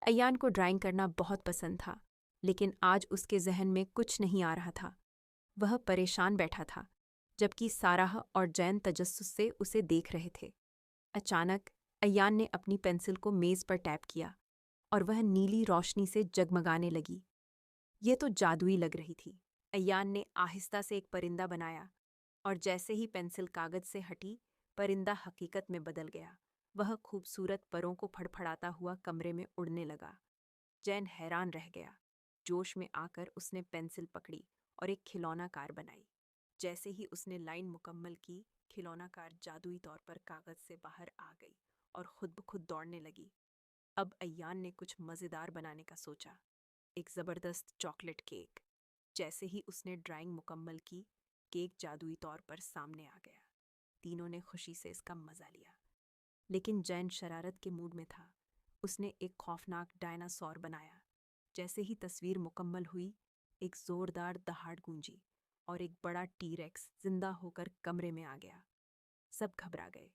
अय्यान को ड्राइंग करना बहुत पसंद था, लेकिन आज उसके जहन में कुछ नहीं आ रहा था। वह परेशान बैठा था, जबकि साराह और जैन तजस्सुस से उसे देख रहे थे। अचानक अय्यान ने अपनी पेंसिल को मेज़ पर टैप किया और वह नीली रोशनी से जगमगाने लगी। ये तो जादुई लग रही थी। अय्यान ने आहिस्ता से एक परिंदा बनाया और जैसे ही पेंसिल कागज से हटी, परिंदा हकीकत में बदल गया। वह खूबसूरत परों को फड़फड़ाता हुआ कमरे में उड़ने लगा। जैन हैरान रह गया। जोश में आकर उसने पेंसिल पकड़ी और एक खिलौना कार बनाई। जैसे ही उसने लाइन मुकम्मल की, खिलौना कार जादुई तौर पर कागज से बाहर आ गई और खुद ब खुद दौड़ने लगी। अब अय्यान ने कुछ मज़ेदार बनाने का सोचा, एक ज़बरदस्त चॉकलेट केक। जैसे ही उसने ड्राइंग मुकम्मल की, केक जादुई तौर पर सामने आ गया। तीनों ने खुशी से इसका मज़ा लिया, लेकिन जैन शरारत के मूड में था। उसने एक खौफनाक डायनासोर बनाया। जैसे ही तस्वीर मुकम्मल हुई, एक ज़ोरदार दहाड़ गूंजी और एक बड़ा टी-रेक्स जिंदा होकर कमरे में आ गया। सब घबरा गए।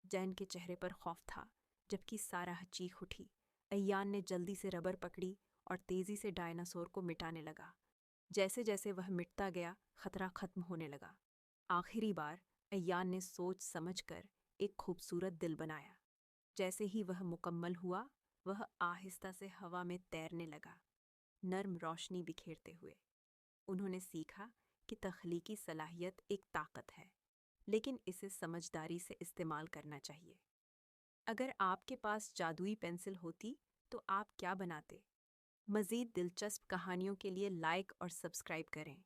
जैन के चेहरे पर खौफ था, जबकि साराह चीख उठी। अय्यान ने जल्दी से रबर पकड़ी और तेजी से डायनासोर को मिटाने लगा। जैसे जैसे वह मिटता गया, खतरा खत्म होने लगा। आखिरी बार अय्यान ने सोच समझकर एक खूबसूरत दिल बनाया। जैसे ही वह मुकम्मल हुआ, वह आहिस्ता से हवा में तैरने लगा, नर्म रोशनी बिखेरते हुए। उन्होंने सीखा कि तख्लीकी सलाहियत एक ताकत है, लेकिन इसे समझदारी से इस्तेमाल करना चाहिए। अगर आपके पास जादुई पेंसिल होती, तो आप क्या बनाते? मज़ीद दिलचस्प कहानियों के लिए लाइक और सब्सक्राइब करें।